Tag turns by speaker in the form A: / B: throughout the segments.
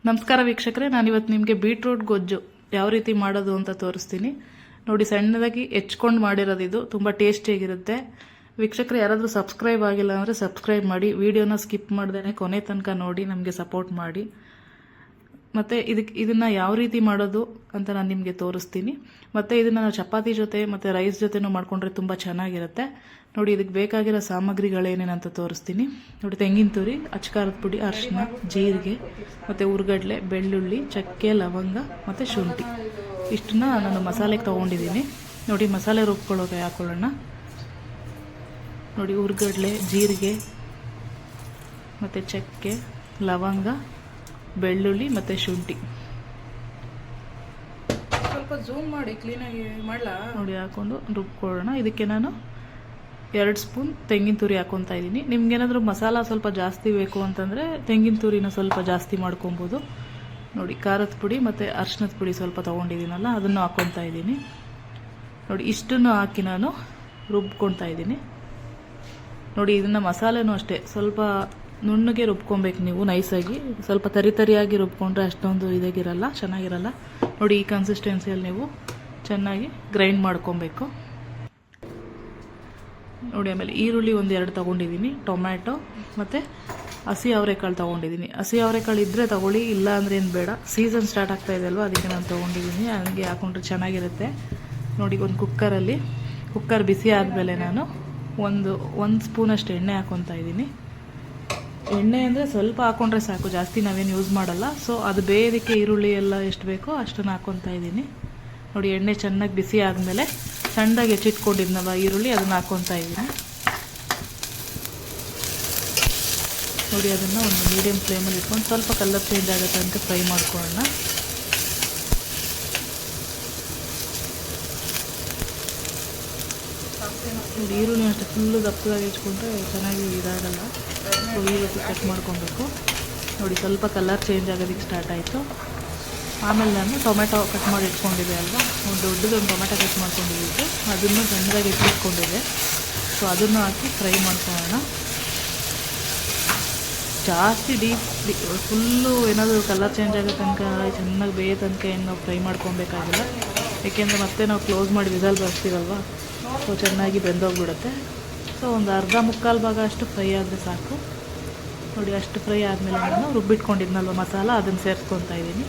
A: ನಮಸ್ಕಾರ ವೀಕ್ಷಕರೇ, ನಾನಿವತ್ತು ನಿಮಗೆ ಬೀಟ್ರೂಟ್ ಗೊಜ್ಜು ಯಾವ ರೀತಿ ಮಾಡೋದು ಅಂತ ತೋರಿಸ್ತೀನಿ. ನೋಡಿ, ಸಣ್ಣದಾಗಿ ಹೆಚ್ಕೊಂಡು ಮಾಡಿರೋದು. ಇದು ತುಂಬ ಟೇಸ್ಟಿಯಾಗಿರುತ್ತೆ. ವೀಕ್ಷಕರೇ, ಯಾರಾದರೂ ಸಬ್ಸ್ಕ್ರೈಬ್ ಆಗಿಲ್ಲ ಅಂದರೆ ಸಬ್ಸ್ಕ್ರೈಬ್ ಮಾಡಿ, ವಿಡಿಯೋನ ಸ್ಕಿಪ್ ಮಾಡ್ದೇ ಕೊನೆ ತನಕ ನೋಡಿ ನಮಗೆ ಸಪೋರ್ಟ್ ಮಾಡಿ. ಮತ್ತು ಇದನ್ನು ಯಾವ ರೀತಿ ಮಾಡೋದು ಅಂತ ನಾನು ನಿಮಗೆ ತೋರಿಸ್ತೀನಿ. ಮತ್ತು ಇದನ್ನು ನಾವು ಚಪಾತಿ ಜೊತೆ ಮತ್ತು ರೈಸ್ ಜೊತೆನೂ ಮಾಡಿಕೊಂಡ್ರೆ ತುಂಬ ಚೆನ್ನಾಗಿರುತ್ತೆ. ನೋಡಿ, ಇದಕ್ಕೆ ಬೇಕಾಗಿರೋ ಸಾಮಗ್ರಿಗಳೇನೇನಂತ ತೋರಿಸ್ತೀನಿ. ನೋಡಿ, ತೆಂಗಿನ ತುರಿ, ಅಚ್ಕಾರದ ಪುಡಿ, ಅರಿಶಿನ, ಜೀರಿಗೆ ಮತ್ತು ಉರ್ಗಡ್ಲೆ, ಬೆಳ್ಳುಳ್ಳಿ, ಚಕ್ಕೆ, ಲವಂಗ ಮತ್ತು ಶುಂಠಿ ಇಷ್ಟನ್ನ ನಾನು ಮಸಾಲೆಗೆ ತೊಗೊಂಡಿದ್ದೀನಿ. ನೋಡಿ, ಮಸಾಲೆ ರುಬ್ಕೊಳ್ಳೋಕೆ ಹಾಕೊಳ್ಳೋಣ. ನೋಡಿ, ಉರ್ಗಡ್ಲೆ, ಜೀರಿಗೆ ಮತ್ತು ಚಕ್ಕೆ, ಲವಂಗ, ಬೆಳ್ಳುಳ್ಳಿ ಮತ್ತು ಶುಂಠಿ ಸ್ವಲ್ಪ ಝೂಮ್ ಮಾಡಿ ಕ್ಲೀನಾಗಿ ಮಾಡಲಾ. ನೋಡಿ, ಹಾಕ್ಕೊಂಡು ರುಬ್ಕೊಳ್ಳೋಣ. ಇದಕ್ಕೆ ನಾನು 2 ಸ್ಪೂನ್ ತೆಂಗಿನ ತುರಿ ಹಾಕ್ಕೊತಾ ಇದ್ದೀನಿ. ನಿಮ್ಗೇನಾದರೂ ಮಸಾಲ ಸ್ವಲ್ಪ ಜಾಸ್ತಿ ಬೇಕು ಅಂತಂದರೆ ತೆಂಗಿನ ತುರಿನ ಸ್ವಲ್ಪ ಜಾಸ್ತಿ ಮಾಡ್ಕೊಬೋದು. ನೋಡಿ, ಖಾರದ ಪುಡಿ ಮತ್ತು ಅರಿಶಿನದ ಪುಡಿ ಸ್ವಲ್ಪ ತೊಗೊಂಡಿದ್ದೀನಲ್ಲ, ಅದನ್ನು ಹಾಕ್ಕೊತಾ ಇದ್ದೀನಿ. ನೋಡಿ, ಇಷ್ಟನ್ನು ಹಾಕಿ ನಾನು ರುಬ್ಕೊತಾ ಇದ್ದೀನಿ. ನೋಡಿ, ಇದನ್ನು ಮಸಾಲೆನೂ ಅಷ್ಟೇ ಸ್ವಲ್ಪ ನುಣ್ಣಗೆ ರುಬ್ಕೊಬೇಕು ನೀವು, ನೈಸಾಗಿ. ಸ್ವಲ್ಪ ತರಿಯಾಗಿ ರುಬ್ಕೊಂಡ್ರೆ ಅಷ್ಟೊಂದು ಇದಾಗಿರಲ್ಲ, ಚೆನ್ನಾಗಿರಲ್ಲ. ನೋಡಿ, ಈ ಕನ್ಸಿಸ್ಟೆನ್ಸಿಯಲ್ಲಿ ನೀವು ಚೆನ್ನಾಗಿ ಗ್ರೈಂಡ್ ಮಾಡ್ಕೊಬೇಕು. ನೋಡಿ, ಆಮೇಲೆ ಈರುಳ್ಳಿ 1-2 ತೊಗೊಂಡಿದ್ದೀನಿ, ಟೊಮ್ಯಾಟೊ ಮತ್ತು ಹಸಿ ಅವರೆಕಾಳು ತೊಗೊಂಡಿದ್ದೀನಿ. ಹಸಿ ಅವರೆಕಾಳು ಇದ್ದರೆ ತೊಗೊಳ್ಳಿ, ಇಲ್ಲ ಅಂದರೆ ಏನು ಬೇಡ. ಸೀಸನ್ ಸ್ಟಾರ್ಟ್ ಆಗ್ತಾ ಇದೆ ಅಲ್ವಾ, ಅದಕ್ಕೆ ನಾನು ತೊಗೊಂಡಿದ್ದೀನಿ. ಹಂಗೆ ಹಾಕೊಂಡ್ರೆ ಚೆನ್ನಾಗಿರುತ್ತೆ. ನೋಡಿ, ಒಂದು ಕುಕ್ಕರ್ ಬಿಸಿ ಆದಮೇಲೆ ನಾನು ಒಂದು ಸ್ಪೂನಷ್ಟು ಎಣ್ಣೆ ಹಾಕ್ಕೊತಾ ಇದ್ದೀನಿ. ಎಣ್ಣೆ ಅಂದರೆ ಸ್ವಲ್ಪ ಹಾಕ್ಕೊಂಡ್ರೆ ಸಾಕು, ಜಾಸ್ತಿ ನಾವೇನು ಯೂಸ್ ಮಾಡಲ್ಲ. ಸೊ ಅದು ಬೇಯೋದಕ್ಕೆ ಈರುಳ್ಳಿ ಎಲ್ಲ ಎಷ್ಟು ಬೇಕೋ ಅಷ್ಟನ್ನು ಹಾಕ್ಕೊತಾ ಇದ್ದೀನಿ. ನೋಡಿ, ಎಣ್ಣೆ ಚೆನ್ನಾಗಿ ಬಿಸಿ ಆದಮೇಲೆ ಸಣ್ಣದಾಗಿ ಹೆಚ್ಚಿಟ್ಕೊಂಡಿದ್ನಲ್ಲ ಈರುಳ್ಳಿ, ಅದನ್ನು ಹಾಕ್ಕೊತಾ ಇದ್ದೀನಿ. ನೋಡಿ, ಅದನ್ನು ಒಂದು ಮೀಡಿಯಮ್ ಫ್ಲೇಮಲ್ಲಿ ಇಟ್ಕೊಂಡು ಸ್ವಲ್ಪ ಕಲರ್ ಚೇಂಜ್ ಆಗುತ್ತೆ ಅಂತ ಫ್ರೈ ಮಾಡ್ಕೊಳ್ಳೋಣ. ನೋಡಿ, ಈರುಳ್ಳಿ ಅಷ್ಟೇ ಫುಲ್ಲು ದಪ್ಪದಾಗಿ ಹೆಚ್ಕೊಂಡ್ರೆ ಚೆನ್ನಾಗಿ ಇದಾಗಲ್ಲ. ಸೊ ಈ ರೀತಿ ಕಟ್ ಮಾಡ್ಕೊಬೇಕು. ನೋಡಿ, ಸ್ವಲ್ಪ ಕಲರ್ ಚೇಂಜ್ ಆಗೋದಕ್ಕೆ ಸ್ಟಾರ್ಟ್ ಆಯಿತು. ಆಮೇಲೆ ನಾನು ಟೊಮೆಟೊ ಕಟ್ ಮಾಡಿ ಇಟ್ಕೊಂಡಿದ್ದೆ ಅಲ್ವಾ, ಒಂದು ದೊಡ್ಡದೊಂದು ಟೊಮೆಟೊ ಕಟ್ ಮಾಡ್ಕೊಂಡಿದ್ದು, ಅದನ್ನು ಸಣ್ಣದಾಗಿ ಇಟ್ಕೊಂಡಿದ್ದೆ. ಸೊ ಅದನ್ನು ಹಾಕಿ ಫ್ರೈ ಮಾಡ್ಕೊಳ್ಳೋಣ. ಜಾಸ್ತಿ ಫುಲ್ಲು ಏನಾದರೂ ಕಲರ್ ಚೇಂಜ್ ಆಗೋ ತನಕ, ಚೆನ್ನಾಗಿ ಬೇಯೋ ತನಕ ಏನು ಫ್ರೈ ಮಾಡ್ಕೊಬೇಕಾಗಿಲ್ಲ. ಏಕೆಂದರೆ ಮತ್ತೆ ನಾವು ಕ್ಲೋಸ್ ಮಾಡಿ ವಿಸಲ್ ಬರ್ತೀವಲ್ವ, ಸೊ ಚೆನ್ನಾಗಿ ಬೆಂದೋಗ್ಬಿಡುತ್ತೆ. ಸೊ ಒಂದು ಅರ್ಧ-ಮುಕ್ಕಾಲು ಭಾಗ ಅಷ್ಟು ಫ್ರೈ ಆದರೆ ಸಾಕು. ನೋಡಿ, ಅಷ್ಟು ಫ್ರೈ ಆದಮೇಲೆ ನಾನು ರುಬ್ಬಿಟ್ಕೊಂಡಿದ್ನಲ್ವ ಮಸಾಲ, ಅದನ್ನು ಸೇರಿಸ್ಕೊತಾ ಇದ್ದೀನಿ.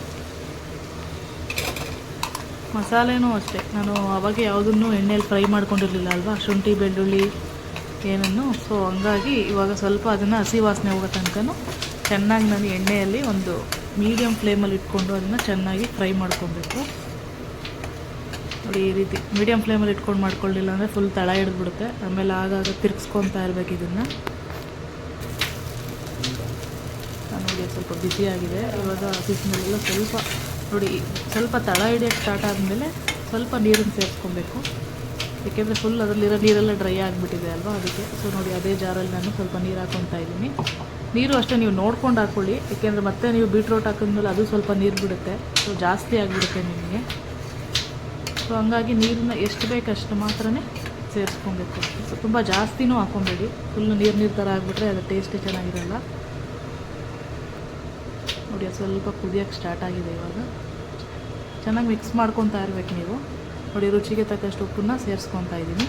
A: ಮಸಾಲೆನೂ ಅಷ್ಟೇ, ನಾನು ಅವಾಗ ಯಾವುದನ್ನು ಎಣ್ಣೆಯಲ್ಲಿ ಫ್ರೈ ಮಾಡ್ಕೊಂಡಿರಲಿಲ್ಲ ಅಲ್ವಾ, ಶುಂಠಿ ಬೆಳ್ಳುಳ್ಳಿ ಏನನ್ನು. ಸೊ ಹಂಗಾಗಿ ಇವಾಗ ಸ್ವಲ್ಪ ಅದನ್ನು ಹಸಿ ವಾಸನೆ ಹೋಗೋ ತನಕ ಚೆನ್ನಾಗಿ ನಾನು ಎಣ್ಣೆಯಲ್ಲಿ ಒಂದು ಮೀಡಿಯಮ್ ಫ್ಲೇಮಲ್ಲಿ ಇಟ್ಕೊಂಡು ಅದನ್ನು ಚೆನ್ನಾಗಿ ಫ್ರೈ ಮಾಡ್ಕೊಬೇಕು. ನೋಡಿ, ಈ ರೀತಿ ಮೀಡಿಯಮ್ ಫ್ಲೇಮಲ್ಲಿ ಇಟ್ಕೊಂಡು ಮಾಡ್ಕೊಳ್ಳಿಲ್ಲ ಅಂದರೆ ಫುಲ್ ತಳ ಹಿಡಿದ್ಬಿಡುತ್ತೆ. ಆಮೇಲೆ ಆಗಾಗ ತಿರ್ಗಿಸ್ಕೊತಾ ಇರಬೇಕು ಇದನ್ನು. ನೋಡಿ, ಸ್ವಲ್ಪ ಬಿಸಿಯಾಗಿದೆ. ಇವಾಗ ಹಸಿಸ್ಮೇಲೆಲ್ಲ ಸ್ವಲ್ಪ ತಳ ಹಿಡಿಯೋಕ್ಕೆ ಸ್ಟಾರ್ಟ್ ಆದಮೇಲೆ ಸ್ವಲ್ಪ ನೀರನ್ನು ಸೇರಿಸ್ಕೊಬೇಕು. ಏಕೆಂದರೆ ಫುಲ್ ಅದರಲ್ಲಿರೋ ನೀರೆಲ್ಲ ಡ್ರೈ ಆಗಿಬಿಟ್ಟಿದೆ ಅಲ್ವಾ, ಅದಕ್ಕೆ. ಸೊ ನೋಡಿ, ಅದೇ ಜಾರಲ್ಲಿ ನಾನು ಸ್ವಲ್ಪ ನೀರು ಹಾಕ್ಕೊತಾ ಇದ್ದೀನಿ. ನೀರು ಅಷ್ಟೇ ನೀವು ನೋಡ್ಕೊಂಡು ಹಾಕ್ಕೊಳ್ಳಿ, ಏಕೆಂದರೆ ಮತ್ತೆ ನೀವು ಬೀಟ್ರೋಟ್ ಹಾಕಿದ್ಮೇಲೆ ಅದು ಸ್ವಲ್ಪ ನೀರು ಬಿಡುತ್ತೆ. ಸೊ ಜಾಸ್ತಿ ಆಗಿಬಿಡುತ್ತೆ ನಿಮಗೆ. ಸೊ ಹಂಗಾಗಿ ನೀರನ್ನ ಎಷ್ಟು ಬೇಕಷ್ಟು ಮಾತ್ರನೇ ಸೇರಿಸ್ಕೊಬೇಕು. ಸೊ ತುಂಬ ಜಾಸ್ತಿನೂ ಹಾಕ್ಕೊಬೇಡಿ, ಫುಲ್ಲು ನೀರು ಥರ ಆಗಿಬಿಟ್ರೆ ಅದು ಟೇಸ್ಟೇ ಚೆನ್ನಾಗಿರಲ್ಲ. ನೋಡಿ, ಅದು ಸ್ವಲ್ಪ ಕುದಿಯೋಕ್ಕೆ ಸ್ಟಾರ್ಟ್ ಆಗಿದೆ. ಇವಾಗ ಚೆನ್ನಾಗಿ ಮಿಕ್ಸ್ ಮಾಡ್ಕೊತಾ ಇರಬೇಕು ನೀವು. ನೋಡಿ, ರುಚಿಗೆ ತಕ್ಕಷ್ಟು ಉಪ್ಪನ್ನ ಸೇರಿಸ್ಕೊತಾ ಇದ್ದೀನಿ.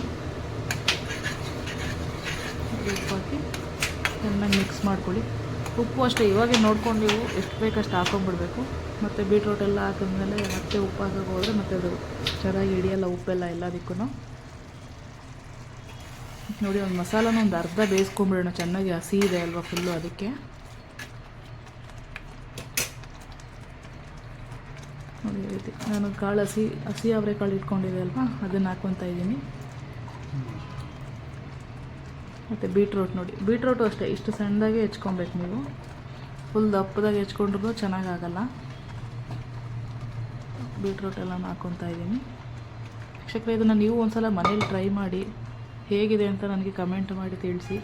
A: ಉಪ್ಪು ಹಾಕಿ ಚೆನ್ನಾಗಿ ಮಿಕ್ಸ್ ಮಾಡ್ಕೊಳ್ಳಿ. ಉಪ್ಪು ಅಷ್ಟೇ ಇವಾಗೆ ನೋಡ್ಕೊಂಡು ನೀವು ಎಷ್ಟು ಬೇಕಷ್ಟು ಹಾಕೊಂಡ್ಬಿಡ್ಬೇಕು. ಮತ್ತು ಬೀಟ್ರೋಟ್ ಎಲ್ಲ ಹಾಕಿದ್ಮೇಲೆ ಮತ್ತೆ ಉಪ್ಪು ಹಾಕೋಕೆ ಹೋದರೆ ಮತ್ತೆ ಅದು ಚೆನ್ನಾಗಿ ಹಿಡಿಯಲ್ಲ ಉಪ್ಪೆಲ್ಲ ಎಲ್ಲದಕ್ಕೂ. ನೋಡಿ, ಒಂದು ಮಸಾಲನೂ ಒಂದು ಅರ್ಧ ಬೇಯಿಸ್ಕೊಂಬಿಡೋಣ, ಚೆನ್ನಾಗಿ ಹಸಿ ಇದೆ ಅಲ್ವಾ ಫುಲ್ಲು, ಅದಕ್ಕೆ. ನೋಡಿ, ಈ ರೀತಿ ನಾನು ಹಸಿ ಅವರೆಕಾಳು ಇಟ್ಕೊಂಡಿದೆ ಅಲ್ವಾ, ಅದನ್ನು ಹಾಕ್ಕೊತಾ ಇದ್ದೀನಿ. ಮತ್ತು ನೋಡಿ, ಬೀಟ್ರೋಟು ಅಷ್ಟೇ ಇಷ್ಟು ಸಣ್ಣದಾಗೆ ಹೆಚ್ಕೊಬೇಕು ನೀವು. ಫುಲ್ ದಪ್ಪದಾಗಿ ಹೆಚ್ಕೊಂಡ್ರೂ ಚೆನ್ನಾಗಾಗಲ್ಲ. ಬೀಟ್ರೋಟ್ ಎಲ್ಲ ಹಾಕ್ಕೊತಾ ಇದ್ದೀನಿ. ವೀಕ್ಷಕರೇ, ಇದನ್ನು ನೀವು ಒಂದ್ಸಲ ಮನೇಲಿ ಟ್ರೈ ಮಾಡಿ ಹೇಗಿದೆ ಅಂತ ನನಗೆ ಕಮೆಂಟ್ ಮಾಡಿ ತಿಳಿಸಿ.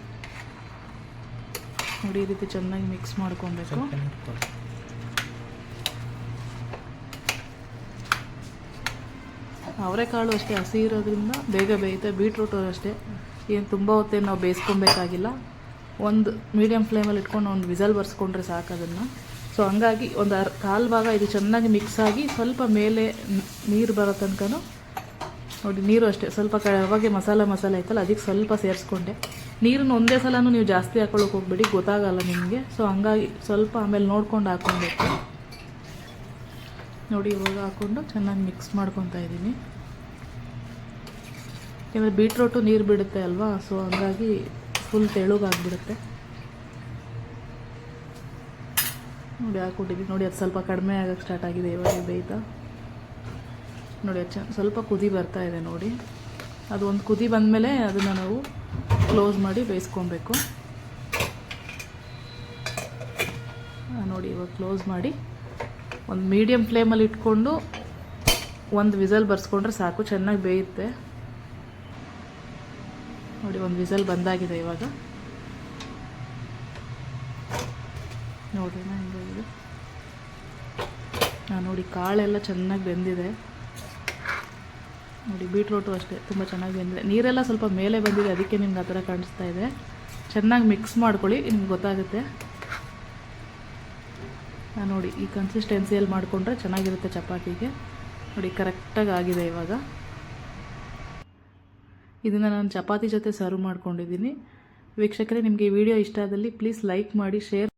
A: ನೋಡಿ, ಈ ರೀತಿ ಚೆನ್ನಾಗಿ ಮಿಕ್ಸ್ ಮಾಡ್ಕೊಬೇಕು. ಅವರೆಕಾಳು ಅಷ್ಟೇ ಹಸಿ ಇರೋದ್ರಿಂದ ಬೇಗ ಬೇಯುತ್ತೆ. ಬೀಟ್ರೂಟು ಅಷ್ಟೇ ಏನು ತುಂಬ ಹೊತ್ತೇನು ನಾವು ಬೇಯಿಸ್ಕೊಬೇಕಾಗಿಲ್ಲ. ಒಂದು ಮೀಡಿಯಮ್ ಫ್ಲೇಮಲ್ಲಿ ಇಟ್ಕೊಂಡು ಒಂದು ವಿಸಲ್ ಬರ್ಸ್ಕೊಂಡ್ರೆ ಸಾಕು. ಅದನ್ನು ಸೊ ಹಂಗಾಗಿ ಒಂದು ಕಾಲು ಭಾಗ ಇದು ಚೆನ್ನಾಗಿ ಮಿಕ್ಸ್ ಆಗಿ ಸ್ವಲ್ಪ ಮೇಲೆ ನೀರು ಬರೋ ತನಕನೂ ನೋಡಿ. ನೀರು ಅಷ್ಟೇ ಸ್ವಲ್ಪ ಅವಾಗೆ ಮಸಾಲೆ ಐತಲ್ಲ ಅದಕ್ಕೆ ಸ್ವಲ್ಪ ಸೇರಿಸ್ಕೊಂಡೆ. ನೀರನ್ನು ಒಂದೇ ಸಲನೂ ನೀವು ಜಾಸ್ತಿ ಹಾಕೊಳ್ಳೋಕೆ ಹೋಗ್ಬೇಡಿ, ಗೊತ್ತಾಗಲ್ಲ ನಿಮಗೆ. ಸೊ ಹಂಗಾಗಿ ಸ್ವಲ್ಪ ಆಮೇಲೆ ನೋಡ್ಕೊಂಡು ಹಾಕ್ಕೊಬೇಕು ನೋಡಿ. ಇವಾಗ ಹಾಕ್ಕೊಂಡು ಚೆನ್ನಾಗಿ ಮಿಕ್ಸ್ ಮಾಡ್ಕೊತಾ ಇದ್ದೀನಿ. ಯಾಕಂದರೆ ಬೀಟ್ರೋಟು ನೀರು ಬಿಡುತ್ತೆ ಅಲ್ವಾ, ಸೊ ಹಂಗಾಗಿ ಫುಲ್ ತೆಳುಗಾಗ್ಬಿಡುತ್ತೆ ನೋಡಿ. ಹಾಕ್ಕೊಟ್ಟಿದ್ದೀನಿ ನೋಡಿ. ಅದು ಸ್ವಲ್ಪ ಕಡಿಮೆ ಆಗೋಕ್ಕೆ ಸ್ಟಾರ್ಟ್ ಆಗಿದೆ ಇವಾಗ ಬೇಯ್ತಾ ನೋಡಿ. ಅದು ಸ್ವಲ್ಪ ಕುದಿ ಬರ್ತಾ ಇದೆ ನೋಡಿ. ಅದು ಒಂದು ಕುದಿ ಬಂದಮೇಲೆ ಅದನ್ನು ನಾವು ಕ್ಲೋಸ್ ಮಾಡಿ ಬೇಯಿಸ್ಕೊಬೇಕು ನೋಡಿ. ಇವಾಗ ಕ್ಲೋಸ್ ಮಾಡಿ ಒಂದು ಮೀಡಿಯಮ್ ಫ್ಲೇಮಲ್ಲಿ ಇಟ್ಕೊಂಡು ಒಂದು ವಿಸಲ್ ಬರ್ಸ್ಕೊಂಡ್ರೆ ಸಾಕು, ಚೆನ್ನಾಗಿ ಬೇಯುತ್ತೆ ನೋಡಿ. ಒಂದು ವಿಸಲ್ ಬಂದಾಗಿದೆ ಇವಾಗ ನೋಡ್ರಿ ಹೆಂಗಿದೆ ನೋಡಿ. ಕಾಳೆಲ್ಲ ಚೆನ್ನಾಗಿ ಬೆಂದಿದೆ ನೋಡಿ. ಬೀಟ್ರೋಟು ಅಷ್ಟೇ ತುಂಬ ಚೆನ್ನಾಗಿ ಬೆಂದಿದೆ. ನೀರೆಲ್ಲ ಸ್ವಲ್ಪ ಮೇಲೆ ಬಂದಿದೆ, ಅದಕ್ಕೆ ನಿಮ್ಗೆ ಆ ಥರ ಕಾಣಿಸ್ತಾ ಇದೆ. ಚೆನ್ನಾಗಿ ಮಿಕ್ಸ್ ಮಾಡ್ಕೊಳ್ಳಿ, ನಿಮ್ಗೆ ಗೊತ್ತಾಗುತ್ತೆ ನೋಡಿ. ಈ ಕನ್ಸಿಸ್ಟೆನ್ಸಿಯಲ್ಲಿ ಮಾಡಿಕೊಂಡ್ರೆ ಚೆನ್ನಾಗಿರುತ್ತೆ ಚಪಾತಿಗೆ ನೋಡಿ. ಕರೆಕ್ಟಾಗಿ ಆಗಿದೆ ಇವಾಗ. ಇದನ್ನು ನಾನು ಚಪಾತಿ ಜೊತೆ ಸರ್ವ್ ಮಾಡ್ಕೊಂಡಿದ್ದೀನಿ. ವೀಕ್ಷಕರೇ, ನಿಮಗೆ ಈ ವಿಡಿಯೋ ಇಷ್ಟ ಆದಲ್ಲಿ ಪ್ಲೀಸ್ ಲೈಕ್ ಮಾಡಿ, ಶೇರ್